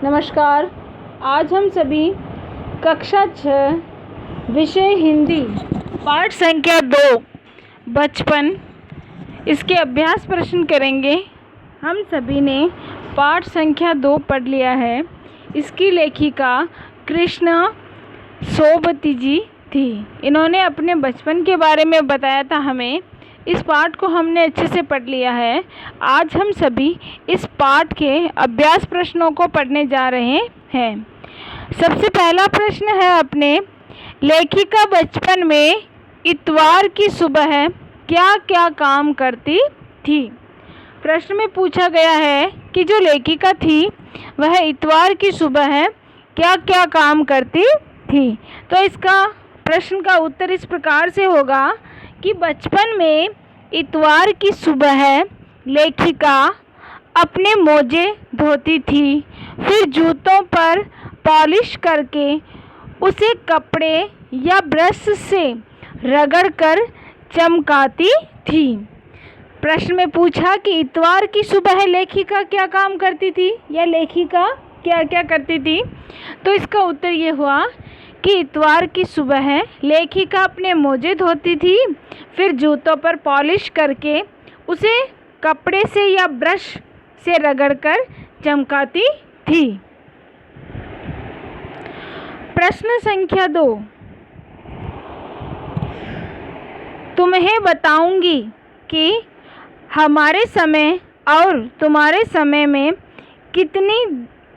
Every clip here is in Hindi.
नमस्कार। आज हम सभी कक्षा 6 विषय हिंदी पाठ संख्या 2 बचपन इसके अभ्यास प्रश्न करेंगे। हम सभी ने पाठ संख्या 2 पढ़ लिया है। इसकी लेखिका कृष्ण सोबती जी थी। इन्होंने अपने बचपन के बारे में बताया था हमें। इस पाठ को हमने अच्छे से पढ़ लिया है। आज हम सभी इस पाठ के अभ्यास प्रश्नों को पढ़ने जा रहे हैं। सबसे पहला प्रश्न है अपने, लेखिका बचपन में इतवार की सुबह क्या क्या काम करती थी। प्रश्न में पूछा गया है कि जो लेखिका थी वह इतवार की सुबह क्या क्या काम करती थी। तो इसका प्रश्न का उत्तर इस प्रकार से होगा कि बचपन में इतवार की सुबह लेखिका अपने मोजे धोती थी, फिर जूतों पर पॉलिश करके उसे कपड़े या ब्रश से रगड़कर चमकाती थी। प्रश्न में पूछा कि इतवार की सुबह लेखिका क्या काम करती थी या लेखिका क्या क्या करती थी। तो इसका उत्तर ये हुआ कि इतवार की सुबह लेखिका अपने मोजे धोती थी, फिर जूतों पर पॉलिश करके उसे कपड़े से या ब्रश से रगड़कर चमकाती थी। प्रश्न संख्या 2, तुम्हें बताऊंगी कि हमारे समय और तुम्हारे समय में कितनी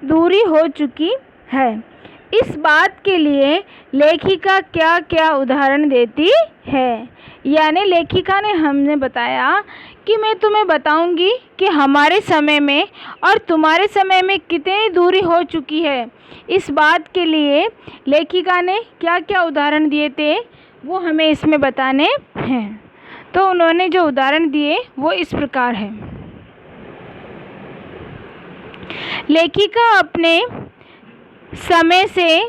दूरी हो चुकी है। इस बात के लिए लेखिका क्या क्या उदाहरण देती है। यानी लेखिका ने हमने बताया कि मैं तुम्हें बताऊंगी कि हमारे समय में और तुम्हारे समय में कितनी दूरी हो चुकी है। इस बात के लिए लेखिका ने क्या क्या उदाहरण दिए थे वो हमें इसमें बताने हैं। तो उन्होंने जो उदाहरण दिए वो इस प्रकार है। लेखिका अपने समय से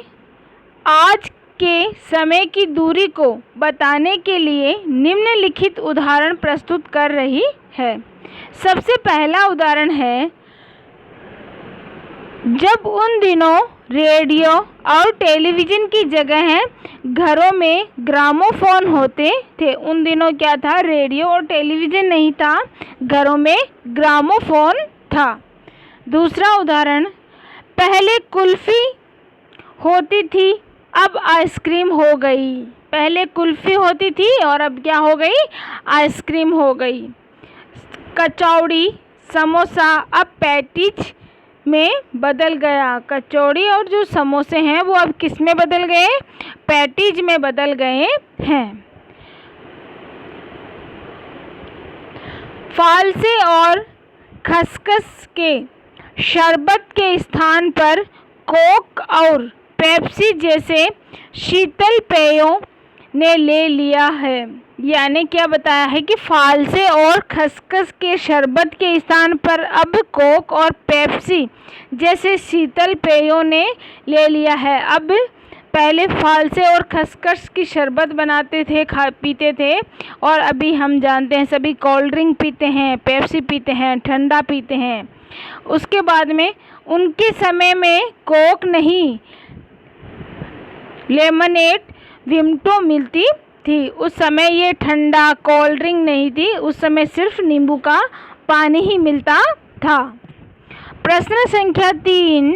आज के समय की दूरी को बताने के लिए निम्नलिखित उदाहरण प्रस्तुत कर रही है। सबसे पहला उदाहरण है, जब उन दिनों रेडियो और टेलीविज़न की जगह घरों में ग्रामोफोन होते थे। उन दिनों क्या था, रेडियो और टेलीविज़न नहीं था, घरों में ग्रामोफोन था। दूसरा उदाहरण, पहले कुल्फ़ी होती थी अब आइसक्रीम हो गई। पहले कुल्फ़ी होती थी और अब क्या हो गई, आइसक्रीम हो गई। कचौड़ी समोसा अब पैटीज में बदल गया। कचौड़ी और जो समोसे हैं वो अब किस में बदल गए, पैटीज में बदल गए हैं। फालसे और खसखस के शरबत के स्थान पर कोक और पेप्सी जैसे शीतल पेयों ने ले लिया है। यानी क्या बताया है कि फालसे और खसखस के शरबत के स्थान पर अब कोक और पेप्सी जैसे शीतल पेयों ने ले लिया है। अब पहले फालसे और खसखस की शरबत बनाते थे, पीते थे, और अभी हम जानते हैं सभी कोल्ड ड्रिंक पीते हैं, पेप्सी पीते हैं, ठंडा पीते हैं। उसके बाद में उनके समय में कोक नहीं, लेमनेड, विम्टो मिलती थी। उस समय ये ठंडा कोल्ड ड्रिंक नहीं थी, उस समय सिर्फ नींबू का पानी ही मिलता था। प्रश्न संख्या 3,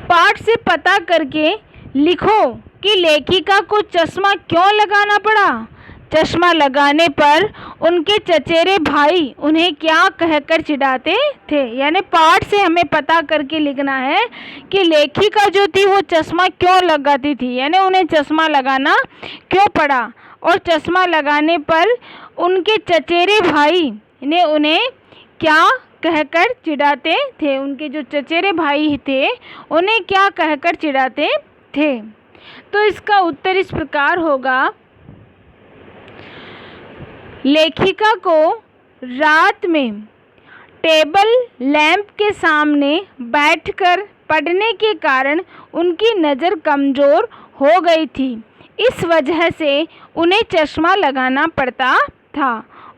पाठ से पता करके लिखो कि लेखिका को चश्मा क्यों लगाना पड़ा। चश्मा लगाने पर उनके चचेरे भाई उन्हें क्या कहकर चिढ़ाते थे। यानी पाठ से हमें पता करके लिखना है कि लेखिका जो थी वो चश्मा क्यों लगाती थी, यानी उन्हें चश्मा लगाना क्यों पड़ा, और चश्मा लगाने पर उनके चचेरे भाई ने उन्हें क्या कहकर चिढ़ाते थे। उनके जो चचेरे भाई थे उन्हें क्या कहकर चिढ़ाते थे। तो इसका उत्तर इस प्रकार होगा, लेखिका को रात में टेबल लैंप के सामने बैठकर पढ़ने के कारण उनकी नज़र कमज़ोर हो गई थी। इस वजह से उन्हें चश्मा लगाना पड़ता था।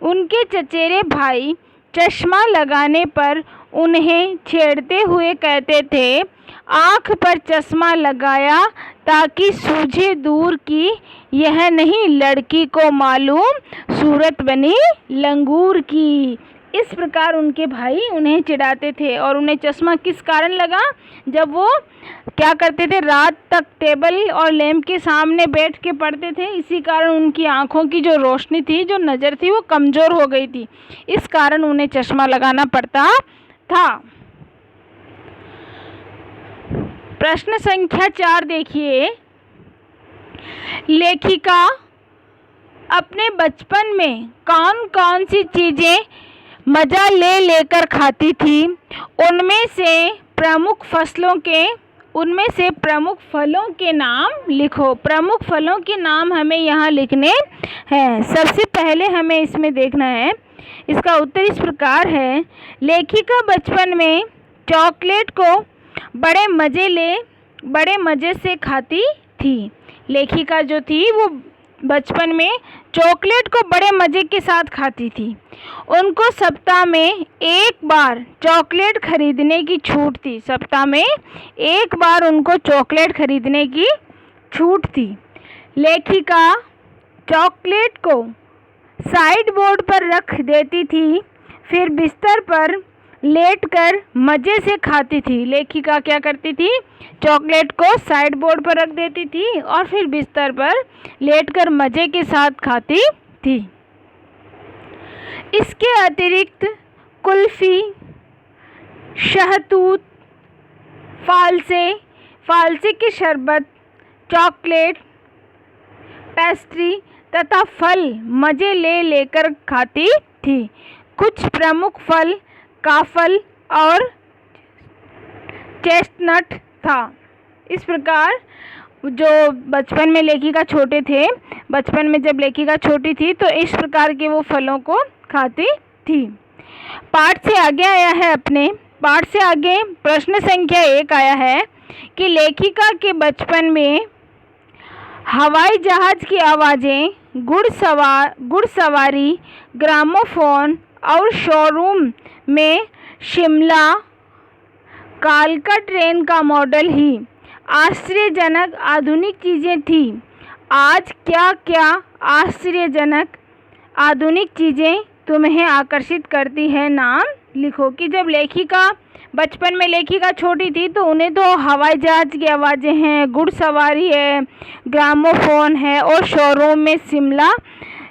उनके चचेरे भाई चश्मा लगाने पर उन्हें छेड़ते हुए कहते थे, आँख पर चश्मा लगाया ताकि सूझे दूर की, यह नहीं लड़की को मालूम सूरत बनी लंगूर की। इस प्रकार उनके भाई उन्हें चिढ़ाते थे। और उन्हें चश्मा किस कारण लगा? जब वो क्या करते थे, रात तक टेबल और लैंप के सामने बैठ के पढ़ते थे, इसी कारण उनकी आंखों की जो रोशनी थी, जो नज़र थी, वो कमज़ोर हो गई थी। इस कारण उन्हें चश्मा लगाना पड़ता था। प्रश्न संख्या 4 देखिए। लेखिका अपने बचपन में कौन कौन सी चीज़ें मज़ा ले लेकर खाती थी? उनमें से प्रमुख फलों के नाम लिखो। प्रमुख फलों के नाम हमें यहाँ लिखने हैं। सबसे पहले हमें इसमें देखना है, इसका उत्तर इस प्रकार है। लेखिका बचपन में चॉकलेट को बड़े मज़े से खाती थी। लेखिका जो थी वो बचपन में चॉकलेट को बड़े मज़े के साथ खाती थी। उनको सप्ताह में एक बार चॉकलेट खरीदने की छूट थी। सप्ताह में एक बार उनको चॉकलेट खरीदने की छूट थी। लेखिका चॉकलेट को साइड बोर्ड पर रख देती थी, फिर बिस्तर पर लेटकर मज़े से खाती थी। लेखिका क्या करती थी? चॉकलेट को साइड बोर्ड पर रख देती थी और फिर बिस्तर पर लेटकर मज़े के साथ खाती थी। इसके अतिरिक्त कुल्फ़ी, शहतूत, फालसे के शरबत, चॉकलेट, पेस्ट्री तथा फल मज़े ले लेकर खाती थी। कुछ प्रमुख फल काफल और चेस्टनट था। इस प्रकार जो बचपन में लेखिका छोटे थे, बचपन में जब लेखिका छोटी थी तो इस प्रकार के वो फलों को खाती थी। पाठ से आगे आया है, पाठ से आगे प्रश्न संख्या 1 आया है कि लेखिका के बचपन में हवाई जहाज़ की आवाज़ें, घुड़सवारी, ग्रामोफोन और शोरूम में शिमला कालका ट्रेन का मॉडल ही आश्चर्यजनक आधुनिक चीज़ें थीं। आज क्या क्या आश्चर्यजनक आधुनिक चीज़ें तुम्हें आकर्षित करती है? नाम लिखो। कि जब लेखिका बचपन में लेखिका छोटी थी तो उन्हें तो हवाई जहाज़ की आवाज़ें हैं, घुड़सवारी है, ग्रामोफोन है और शोरूम में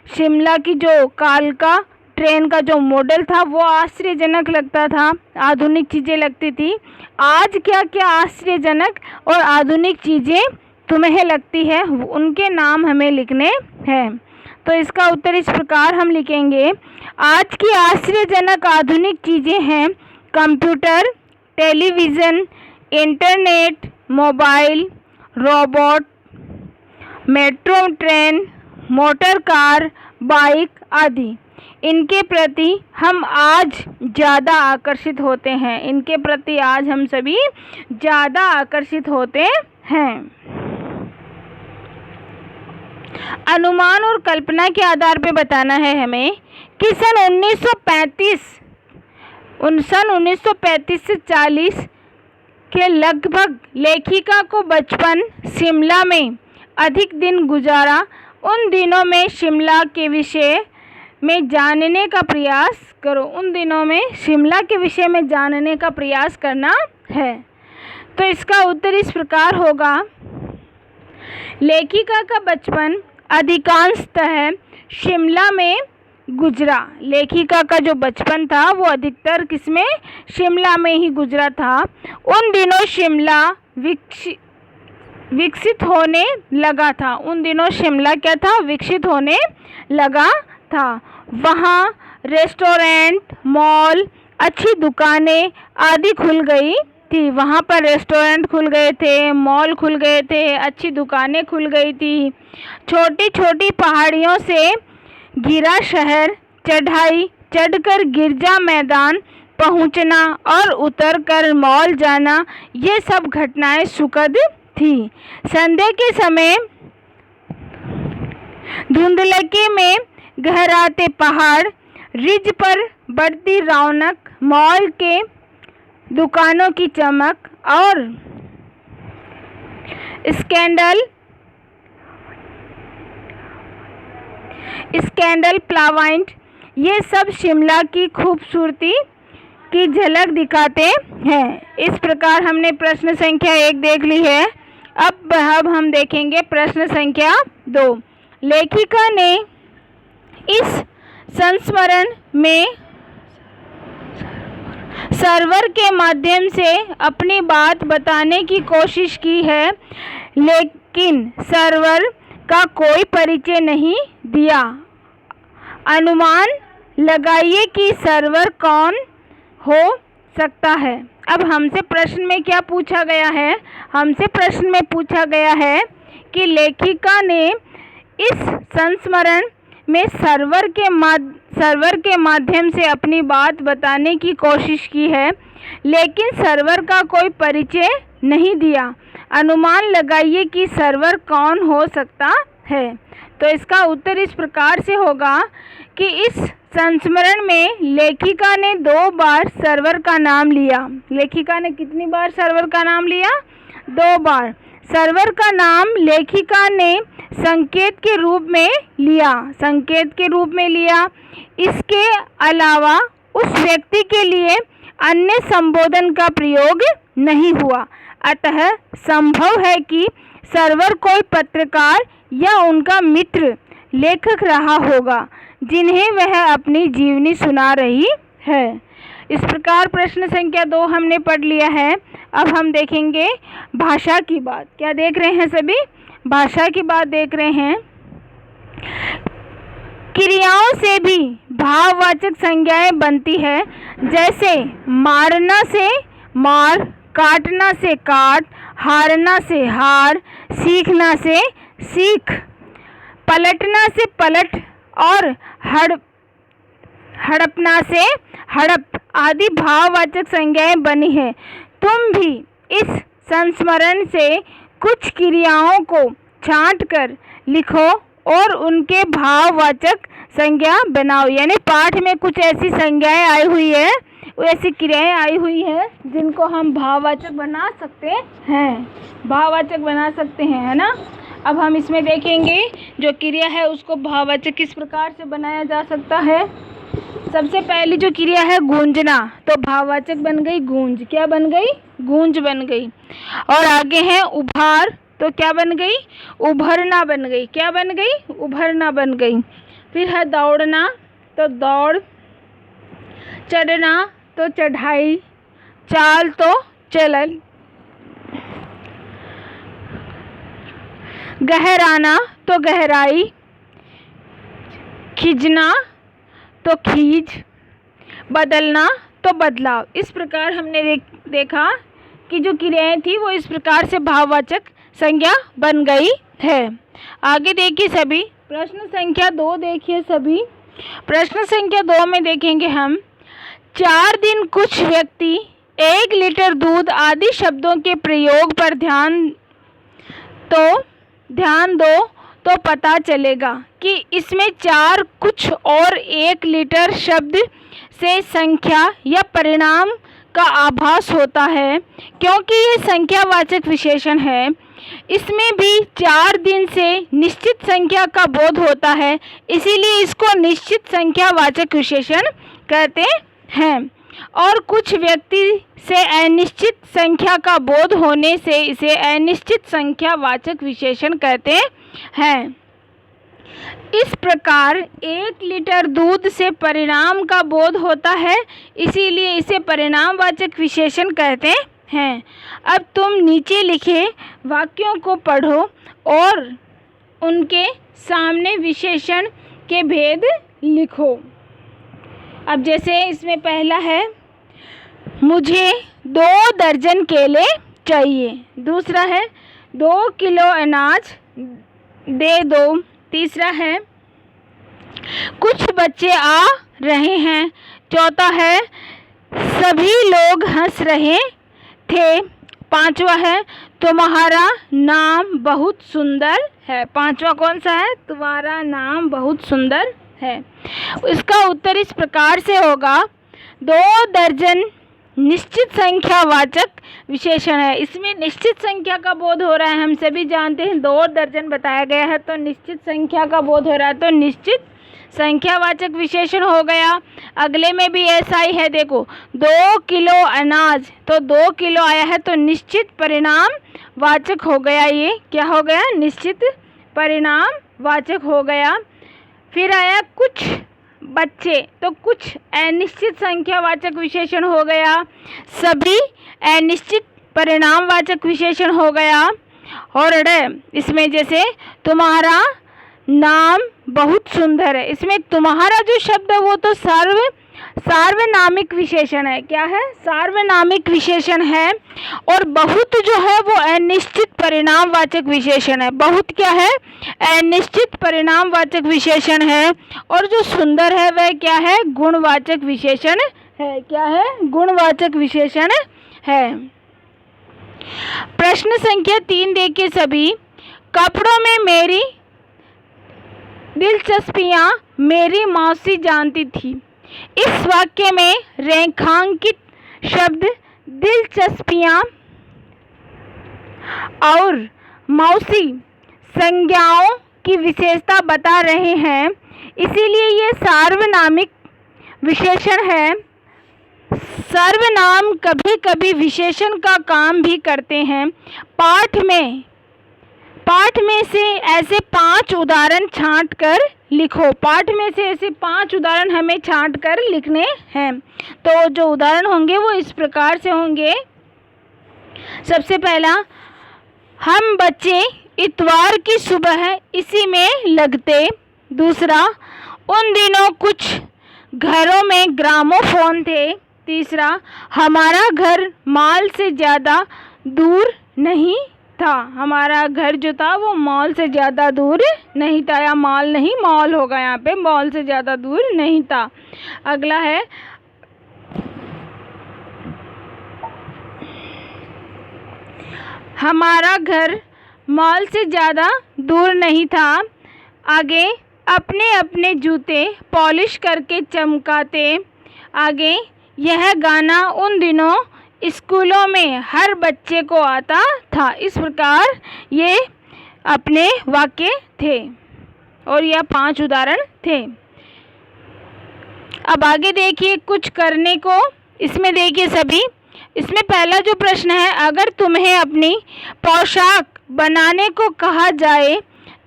शिमला की जो कालका ट्रेन का जो मॉडल था वो आश्चर्यजनक लगता था, आधुनिक चीज़ें लगती थी। आज क्या क्या आश्चर्यजनक और आधुनिक चीज़ें तुम्हें लगती है, उनके नाम हमें लिखने हैं। तो इसका उत्तर इस प्रकार हम लिखेंगे। आज की आश्चर्यजनक आधुनिक चीज़ें हैं computer, television, internet, mobile, robot, metro train, motor car, bike आदि। इनके प्रति हम आज ज़्यादा आकर्षित होते हैं। इनके प्रति आज हम सभी ज़्यादा आकर्षित होते हैं। अनुमान और कल्पना के आधार पर बताना है हमें कि सन 1935 से 40 के लगभग लेखिका को बचपन शिमला में अधिक दिन गुजारा। उन दिनों में शिमला के विषय में जानने का प्रयास करो। उन दिनों में शिमला के विषय में जानने का प्रयास करना है। तो इसका उत्तर इस प्रकार होगा। लेखिका का बचपन अधिकांशतः शिमला में गुजरा। लेखिका का जो बचपन था वो अधिकतर किसमें? शिमला में ही गुजरा था। उन दिनों शिमला विकसित होने लगा था। उन दिनों शिमला क्या था? विकसित होने लगा था। वहाँ रेस्टोरेंट, मॉल, अच्छी दुकानें आदि खुल गई थी। वहाँ पर रेस्टोरेंट खुल गए थे, मॉल खुल गए थे, अच्छी दुकानें खुल गई थी। छोटी छोटी पहाड़ियों से घिरा शहर, चढ़कर गिरजा मैदान पहुँचना और उतरकर मॉल जाना, ये सब घटनाएं सुखद थी। संध्या के समय धुंधलके में गहराते पहाड़, रिज पर बढ़ती रौनक, मॉल के दुकानों की चमक और स्कैंडल प्लावाइंट, ये सब शिमला की खूबसूरती की झलक दिखाते हैं। इस प्रकार हमने प्रश्न संख्या 1 देख ली है। अब हम देखेंगे प्रश्न संख्या 2। लेखिका ने इस संस्मरण में सर्वर के माध्यम से अपनी बात बताने की कोशिश की है, लेकिन सर्वर का कोई परिचय नहीं दिया। अनुमान लगाइए कि सर्वर कौन हो सकता है। अब हमसे प्रश्न में क्या पूछा गया है? हमसे प्रश्न में पूछा गया है कि लेखिका ने इस संस्मरण में सर्वर के माध्यम से अपनी बात बताने की कोशिश की है, लेकिन सर्वर का कोई परिचय नहीं दिया। अनुमान लगाइए कि सर्वर कौन हो सकता है। तो इसका उत्तर इस प्रकार से होगा कि इस संस्मरण में लेखिका ने 2 बार सर्वर का नाम लिया। लेखिका ने कितनी बार सर्वर का नाम लिया? 2 बार। सर्वर का नाम लेखिका ने संकेत के रूप में लिया। संकेत के रूप में लिया। इसके अलावा उस व्यक्ति के लिए अन्य संबोधन का प्रयोग नहीं हुआ। अतः संभव है कि सर्वर कोई पत्रकार या उनका मित्र लेखक रहा होगा, जिन्हें वह अपनी जीवनी सुना रही है। इस प्रकार प्रश्न संख्या 2 हमने पढ़ लिया है। अब हम देखेंगे भाषा की बात। क्या देख रहे हैं सभी? भाषा की बात देख रहे हैं। क्रियाओं से भी भाववाचक संज्ञाएं बनती है, जैसे मारना से मार, काटना से काट, हारना से हार, सीखना से सीख, पलटना से पलट और हड़पना से हड़प आदि भाववाचक संज्ञाएं बनी है। तुम भी इस संस्मरण से कुछ क्रियाओं को छांटकर लिखो और उनके भाववाचक संज्ञा बनाओ। यानी पाठ में कुछ ऐसी संज्ञाएं आई हुई है, ऐसी क्रियाएं आई हुई है जिनको हम भाववाचक बना सकते हैं। भाववाचक बना सकते हैं, है ना। अब हम इसमें देखेंगे जो क्रिया है उसको भाववाचक किस प्रकार से बनाया जा सकता है। सबसे पहली जो क्रिया है गूंजना, तो भाववाचक बन गई गूंज। क्या बन गई? गूंज बन गई। और आगे है उभार, तो क्या बन गई? उभरना बन गई। क्या बन गई? उभरना बन गई। फिर है दौड़ना, तो दौड़, चढ़ना तो चढ़ाई, चाल तो चलन, गहराना तो गहराई, खिंचना तो खींच, बदलना तो बदलाव। इस प्रकार हमने देखा कि जो क्रियाएं थी वो इस प्रकार से भाववाचक संज्ञा बन गई है। आगे देखिए सभी, प्रश्न संख्या 2 देखिए सभी। प्रश्न संख्या 2 में देखेंगे हम 4 दिन कुछ व्यक्ति 1 लीटर दूध आदि शब्दों के प्रयोग पर ध्यान दो तो पता चलेगा कि इसमें 4 कुछ और 1 लीटर शब्द से संख्या या परिणाम का आभास होता है। क्योंकि ये संख्यावाचक विशेषण है, इसमें भी 4 दिन से निश्चित संख्या का बोध होता है, इसीलिए इसको निश्चित संख्यावाचक विशेषण कहते हैं। और कुछ व्यक्ति से अनिश्चित संख्या का बोध होने से इसे अनिश्चित संख्यावाचक विशेषण कहते हैं। इस प्रकार 1 लीटर दूध से परिणाम का बोध होता है, इसीलिए इसे परिणामवाचक विशेषण कहते हैं। अब तुम नीचे लिखे वाक्यों को पढ़ो और उनके सामने विशेषण के भेद लिखो। अब जैसे इसमें पहला है, मुझे 2 दर्जन केले चाहिए। दूसरा है, 2 किलो अनाज दे दो। तीसरा है, कुछ बच्चे आ रहे हैं। चौथा है, सभी लोग हंस रहे थे। पांचवा है, तुम्हारा नाम बहुत सुंदर है। पांचवा कौन सा है? तुम्हारा नाम बहुत सुंदर है। इसका उत्तर इस प्रकार से होगा, 2 दर्जन निश्चित संख्या वाचक विशेषण है। इसमें निश्चित संख्या का बोध हो रहा है, हम सभी जानते हैं 2 दर्जन बताया गया है तो निश्चित संख्या का बोध हो रहा है, तो निश्चित संख्यावाचक विशेषण हो गया। अगले में भी ऐसा ही है, देखो 2 किलो अनाज, तो 2 किलो आया है तो निश्चित परिणाम वाचक हो गया। ये क्या हो गया? निश्चित परिणाम वाचक हो गया। फिर आया कुछ बच्चे, तो कुछ अनिश्चित संख्यावाचक विशेषण हो गया। सभी अनिश्चित परिणामवाचक विशेषण हो गया। और इसमें जैसे तुम्हारा नाम बहुत सुंदर है, इसमें तुम्हारा जो शब्द है वो तो सार्वनामिक विशेषण है। क्या है? सार्वनामिक विशेषण है। और बहुत जो है वो अनिश्चित परिणामवाचक विशेषण है। बहुत क्या है? अनिश्चित परिणामवाचक विशेषण है। और जो सुंदर है वह क्या है? गुणवाचक विशेषण है। क्या है? गुणवाचक विशेषण है। प्रश्न संख्या 3 देखिए सभी। कपड़ों में मेरी दिलचस्पियां मेरी मौसी जानती थी। इस वाक्य में रेखांकित शब्द दिलचस्पियां और मौसी संज्ञाओं की विशेषता बता रहे हैं, इसीलिए ये सार्वनामिक विशेषण है। सर्वनाम कभी कभी विशेषण का काम भी करते हैं। पाठ में से ऐसे 5 उदाहरण छांट कर लिखो। पाठ में से ऐसे 5 उदाहरण हमें छांट कर लिखने हैं। तो जो उदाहरण होंगे वो इस प्रकार से होंगे। सबसे पहला, हम बच्चे इतवार की सुबह इसी में लगते। दूसरा, उन दिनों कुछ घरों में ग्रामोफोन थे। तीसरा, हमारा घर मॉल से ज़्यादा दूर नहीं था। हमारा घर जो था वो मॉल से ज़्यादा दूर नहीं था, या मॉल नहीं, मॉल होगा यहाँ पे, मॉल से ज़्यादा दूर नहीं था। अगला है, हमारा घर मॉल से ज़्यादा दूर नहीं था। आगे, अपने अपने जूते पॉलिश करके चमकाते। आगे, यह गाना उन दिनों स्कूलों में हर बच्चे को आता था। इस प्रकार ये अपने वाक्य थे और यह 5 उदाहरण थे। अब आगे देखिए कुछ करने को। इसमें देखिए सभी, इसमें पहला जो प्रश्न है, अगर तुम्हें अपनी पोशाक बनाने को कहा जाए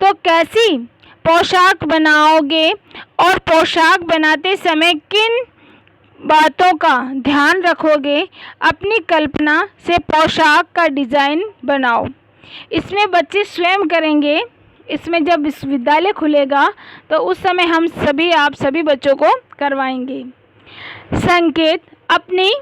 तो कैसी पोशाक बनाओगे और पोशाक बनाते समय किन बातों का ध्यान रखोगे? अपनी कल्पना से पोशाक का डिज़ाइन बनाओ। इसमें बच्चे स्वयं करेंगे। इसमें जब विश्वविद्यालय खुलेगा तो उस समय हम आप सभी बच्चों को करवाएंगे। संकेत, अपनी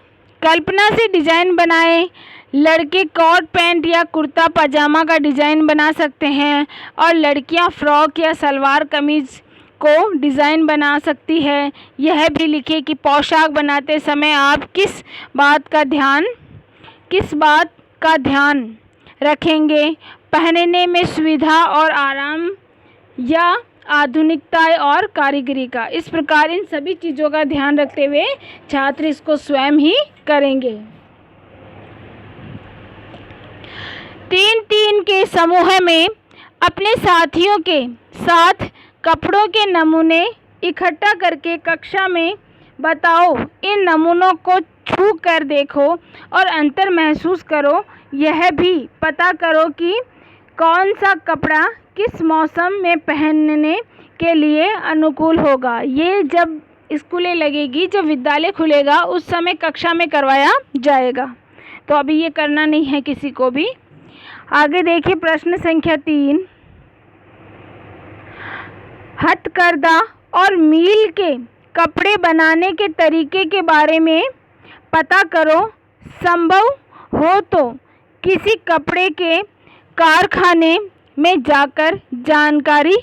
कल्पना से डिज़ाइन बनाएं। लड़के कोट पैंट या कुर्ता पजामा का डिज़ाइन बना सकते हैं और लड़कियां फ्रॉक या सलवार कमीज़ को डिज़ाइन बना सकती है। यह भी लिखिए कि पोशाक बनाते समय आप किस बात का ध्यान रखेंगे? पहनने में सुविधा और आराम या आधुनिकता और कारीगरी का। इस प्रकार इन सभी चीज़ों का ध्यान रखते हुए छात्र इसको स्वयं ही करेंगे। 3-3 के समूह में अपने साथियों के साथ कपड़ों के नमूने इकट्ठा करके कक्षा में बताओ। इन नमूनों को छू कर देखो और अंतर महसूस करो। यह भी पता करो कि कौन सा कपड़ा किस मौसम में पहनने के लिए अनुकूल होगा। ये जब स्कूलें लगेगी, जब विद्यालय खुलेगा, उस समय कक्षा में करवाया जाएगा। तो अभी ये करना नहीं है किसी को भी। आगे देखिए प्रश्न संख्या 3। हथकरघा और मील के कपड़े बनाने के तरीके के बारे में पता करो। संभव हो तो किसी कपड़े के कारखाने में जाकर जानकारी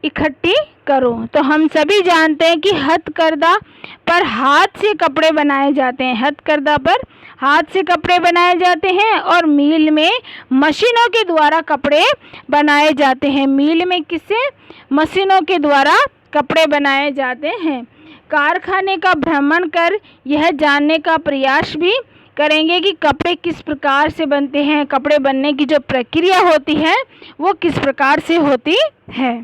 इकट्ठी करो। तो हम सभी जानते हैं कि हथकरघा पर हाथ से कपड़े बनाए जाते हैं। हथकरघा पर हाथ से कपड़े बनाए जाते हैं और मील में मशीनों के द्वारा कपड़े बनाए जाते हैं। मील में किससे? मशीनों के द्वारा कपड़े बनाए जाते हैं। कारखाने का भ्रमण कर यह जानने का प्रयास भी करेंगे कि कपड़े किस प्रकार से बनते हैं, कपड़े बनने की जो प्रक्रिया होती है वो किस प्रकार से होती है।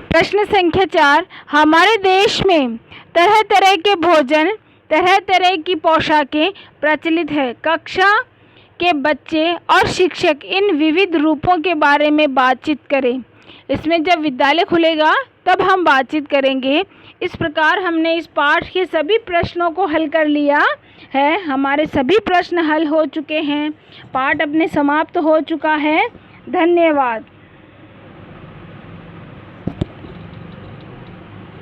प्रश्न संख्या 4, हमारे देश में तरह तरह के भोजन, तरह तरह की पोशाकें प्रचलित है। कक्षा के बच्चे और शिक्षक इन विविध रूपों के बारे में बातचीत करें। इसमें जब विद्यालय खुलेगा तब हम बातचीत करेंगे। इस प्रकार हमने इस पाठ के सभी प्रश्नों को हल कर लिया है। हमारे सभी प्रश्न हल हो चुके हैं। पाठ अपने समाप्त हो चुका है। धन्यवाद।